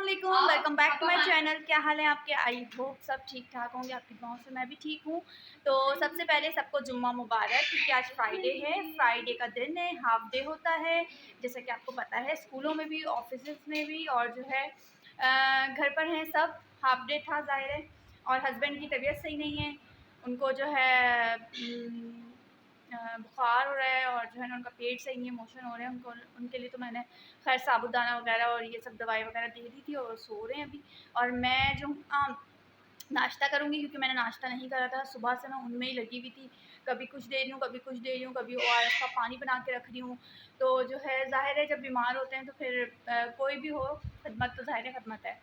अस्सलामुअलैकुम, welcome back to my channel. क्या हाल है आपके? आई होप सब ठीक ठाक होंगे। आपकी दुआओं से मैं भी ठीक हूँ। तो सबसे पहले सबको जुम्मा मुबारक, क्योंकि आज फ्राइडे है। फ्राइडे का दिन है, हाफ डे होता है, जैसा कि आपको पता है। स्कूलों में भी, ऑफिस में भी, और जो है घर पर हैं सब, हाफ डे था ज़ाहिर है। और हस्बैंड की तबीयत सही नहीं है, उनको जो है बुखार हो रहा है, और जो है ना उनका पेट सही नहीं है, मोशन हो रहे हैं उनको। उनके लिए तो मैंने खैर साबुदाना वगैरह और ये सब दवाई वगैरह दे दी थी, और सो रहे हैं अभी। और मैं जो नाश्ता करूँगी, क्योंकि मैंने नाश्ता नहीं करा था सुबह से, मैं उनमें ही लगी हुई थी। कभी कुछ दे रही हूँ, कभी कुछ दे रही हूँ, कभी ORS का पानी बना के रख रही हूँ। तो जो है ज़ाहिर है, जब बीमार होते हैं तो फिर कोई भी हो, खिदमत तो ज़ाहिर है खिदमत है।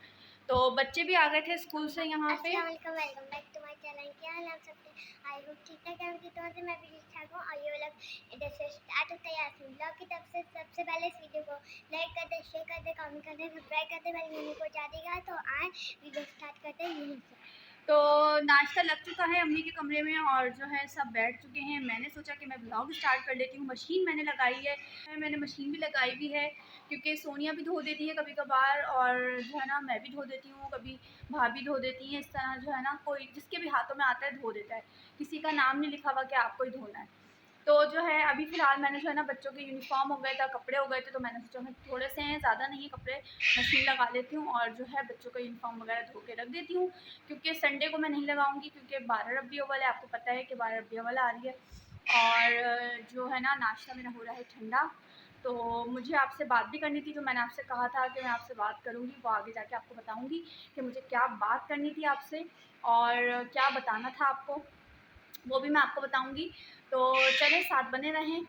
तो बच्चे भी आ गए थे स्कूल से यहाँ पे। अस्सलामुअलैकुम, welcome back to my channel. क्या हाल है आप सबके? आई होप ठीक ठाक है। उनकी तरफ से मैं भी ठीक ठाक हूँ। और ये व्लॉग इधर से स्टार्ट होता है यासीन व्लॉग की तरफ से। सबसे पहले इस वीडियो को लाइक कर दे, शेयर कर दे, कमेंट कर दे, सब्सक्राइब कर दे, बेल आइकन को बजा देगा। तो आए वीडियो स्टार्ट करते हैं यहीं से। तो नाश्ता लग चुका है अम्मी के कमरे में, और जो है सब बैठ चुके हैं। मैंने सोचा कि मैं ब्लॉग स्टार्ट कर लेती हूँ। मशीन मैंने लगाई है, मैंने मशीन भी लगाई हुई है, क्योंकि सोनिया भी धो देती है कभी कभार, और जो है ना मैं भी धो देती हूँ, कभी भाभी धो देती हैं। इस तरह जो है ना, कोई जिसके भी हाथों में आता है धो देता है, किसी का नाम नहीं लिखा हुआ कि आपको ही धोना है। तो जो है अभी फ़िलहाल मैंने जो है ना, बच्चों के यूनिफ़ॉर्म हो गए थे, कपड़े हो गए थे, तो मैंने सोचा मैं थोड़े से हैं, ज़्यादा नहीं है कपड़े, मशीन लगा लेती हूँ, और जो है बच्चों का यूनिफ़ॉर्म वगैरह धो के रख देती हूँ। क्योंकि संडे को मैं नहीं लगाऊंगी, क्योंकि 12 रबी अव्वल है, आपको पता है कि 12 रबी अव्वल आ रही है। और जो है ना, नाश्ता मेरा हो रहा है ठंडा। तो मुझे आपसे बात भी करनी थी, जो मैंने आपसे कहा था कि मैं आपसे बात करूंगी, वो आगे जाके आपको बताऊंगी कि मुझे क्या बात करनी थी आपसे, और क्या बताना था आपको, वो भी मैं आपको बताऊंगी। तो चलें, साथ बने रहें,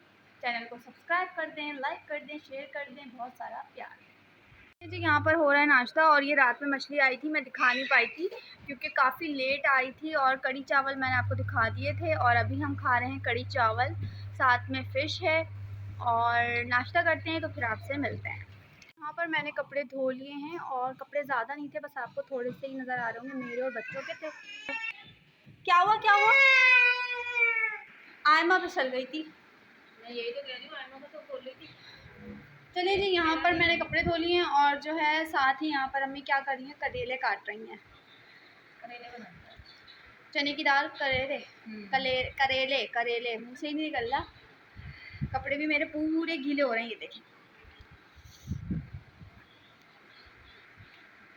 चैनल को सब्सक्राइब कर दें, लाइक कर दें, शेयर कर दें, बहुत सारा प्यार। जी, यहाँ पर हो रहा है नाश्ता। और ये रात में मछली आई थी, मैं दिखा नहीं पाई थी क्योंकि काफ़ी लेट आई थी। और कड़ी चावल मैंने आपको दिखा दिए थे, और अभी हम खा रहे हैं कड़ी चावल, साथ में फ़िश है। और नाश्ता करते हैं, तो फिर आपसे मिलते हैं। यहाँ पर मैंने कपड़े धो लिए हैं, और कपड़े ज़्यादा नहीं थे, बस आपको थोड़े से ही नज़र आ रहे होंगे, मेरे और बच्चों के थे। क्या हुआ क्या हुआ? आयमा पे चल गई थी, मैं यही तो कह रही हूँ, आयमा को तो बोल रही थी। चलिए जी, यहाँ पर मैंने कपड़े धो लिए हैं, और जो है साथ ही यहाँ पर अम्मी क्या कर रही हैं, करेले काट रही हैं। चने की दाल, करेले, करेले करेले मुँह से ही नहीं निकल रहा। कपड़े भी मेरे पूरे गीले हो रहे हैं, ये देखें।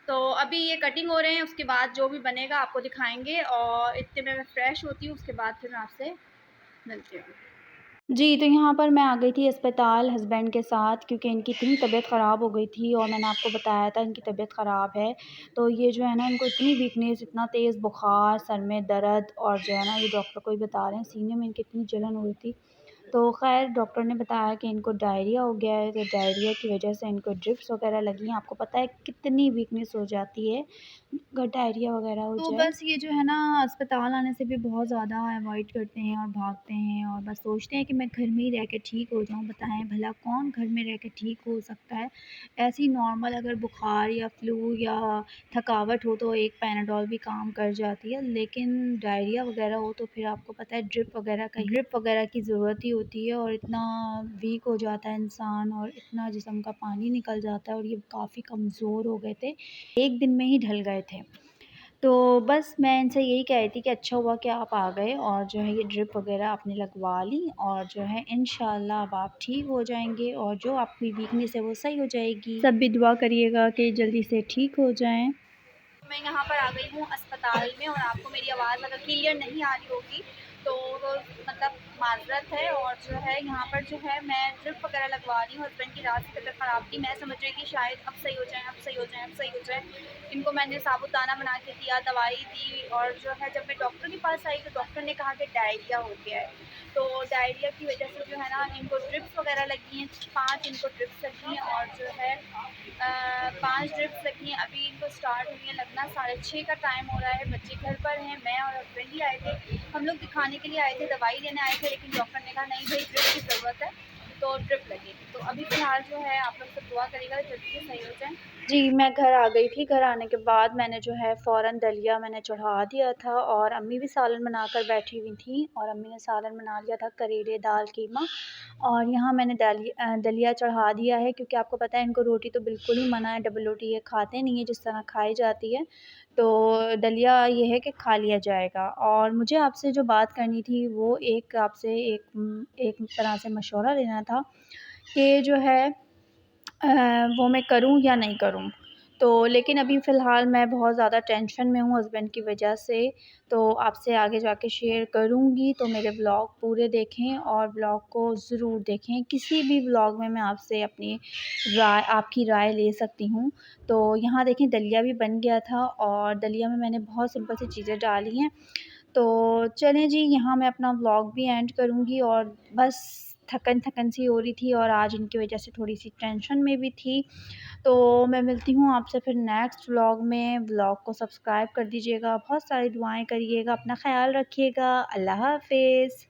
तो अभी ये कटिंग हो रहे हैं, उसके बाद जो भी बनेगा आपको दिखाएंगे, और इतने में मैं फ़्रेश होती हूँ, उसके बाद फिर मैं आपसे मिलती हूँ। जी, तो यहाँ पर मैं आ गई थी अस्पताल हस्बैंड के साथ, क्योंकि इनकी इतनी तबीयत ख़राब हो गई थी, और मैंने आपको बताया था इनकी तबीयत ख़राब है। तो ये जो है ना, इनको इतनी वीकनेस, इतना तेज़ बुखार, सर में दर्द, और जो है ना, ये डॉक्टर को ही बता रहे हैं, सीने में इनकी इतनी जलन हो रही थी। तो ख़ैर डॉक्टर ने बताया कि इनको डायरिया हो गया है, तो डायरिया की वजह से इनको ड्रिप्स वग़ैरह लगी हैं। आपको पता है कितनी वीकनेस हो जाती है अगर डायरिया वग़ैरह हो जाए। तो बस ये जो है ना, अस्पताल आने से भी बहुत ज़्यादा अवॉइड करते हैं और भागते हैं, और बस सोचते हैं कि मैं घर में ही रह के ठीक हो जाऊँ। बताएं भला कौन घर में रह के ठीक हो सकता है? ऐसे ही नॉर्मल अगर बुखार या फ्लू या थकावट हो तो एक पैनाडोल भी काम कर जाती है, लेकिन डायरिया वग़ैरह हो तो फिर आपको पता है ड्रिप वग़ैरह की ज़रूरत ही होती है, और इतना वीक हो जाता है इंसान, और इतना जिस्म का पानी निकल जाता है, और ये काफ़ी कमज़ोर हो गए थे, एक दिन में ही ढल गए थे। तो बस मैं इनसे यही कह रही थी कि अच्छा हुआ कि आप आ गए, और जो है ये ड्रिप वग़ैरह आपने लगवा ली, और जो है इंशाल्लाह अब आप ठीक हो जाएँगे, और जो आपकी वीकनेस है वो सही हो जाएगी। सब भी दुआ करिएगा कि जल्दी से ठीक हो जाएँ। मैं यहाँ पर आ गई हूँ अस्पताल में, और आपको मेरी आवाज़ अगर क्लियर नहीं आ रही होगी तो मतलब माज़रत है। और जो है यहाँ पर जो है मैं ड्रिप वगैरह लगवा रही हूँ। हस्बैंड की रात की तबीयत ख़राब थी, मैं समझ रही थी शायद अब सही हो जाए, अब सही हो जाए, अब सही हो जाए। इनको मैंने साबुदाना बना के दिया, दवाई दी, और जो है जब मैं डॉक्टर के पास आई तो डॉक्टर ने कहा कि डायरिया हो गया है। तो डायरिया की वजह से जो है ना, इनको ड्रिप्स वगैरह लगी हैं, 5 इनको ड्रिप्स लगी हैं, और जो है 5 ड्रिप्स लगी हैं। अभी इनको स्टार्ट हुई हैं लगना, 6:30 का टाइम हो रहा है, बच्चे घर पर हैं, मैं और हस्बैंड ही आए थे। हम लोग दिखाने के लिए आए थे, दवाई लेने आए थे, लेकिन डॉक्टर ने कहा नहीं भाई, ड्रिप की ज़रूरत है, तो ड्रिप लगेगी। तो अभी फ़िलहाल जो है आप लोग सब दुआ करिएगा जल्दी से सही हो जाए। जी, मैं घर आ गई थी। घर आने के बाद मैंने जो है फ़ौरन दलिया मैंने चढ़ा दिया था और अम्मी भी सालन बनाकर बैठी हुई थीं और अम्मी ने सालन बना लिया था करेले, दाल, कीमा और यहाँ मैंने दलिया चढ़ा दिया है क्योंकि आपको पता है इनको रोटी तो बिल्कुल ही मना है, डबल रोटी ये खाते नहीं हैं जिस तरह खाई जाती है। तो दलिया ये है कि खा लिया जाएगा और मुझे आपसे जो बात करनी थी वो एक तरह से मशवरा लेना था कि जो है अ, वो मैं करूँ या नहीं करूँ? तो लेकिन अभी फ़िलहाल मैं बहुत ज़्यादा टेंशन में हूँ हस्बैंड की वजह से, तो आपसे आगे जाके शेयर करूँगी, तो मेरे व्लॉग पूरे देखें और व्लॉग को ज़रूर देखें। किसी भी व्लॉग में मैं आपसे अपनी आपकी राय ले सकती हूँ। तो यहाँ देखें दलिया भी बन गया था और दलिया में मैंने बहुत सिंपल सी चीज़ें डाली हैं। तो चलें जी, यहाँ मैं अपना व्लॉग भी एंड करूँगी और बस थकन-थकन सी हो रही थी और आज इनकी वजह से थोड़ी-सी टेंशन में भी थी। तो मैं मिलती हूँ आपसे फिर नेक्स्ट व्लॉग में। व्लॉग को सब्सक्राइब कर दीजिएगा, बहुत सारी दुआएँ करिएगा, अपना ख़्याल रखिएगा। अल्लाह हाफ़िज़।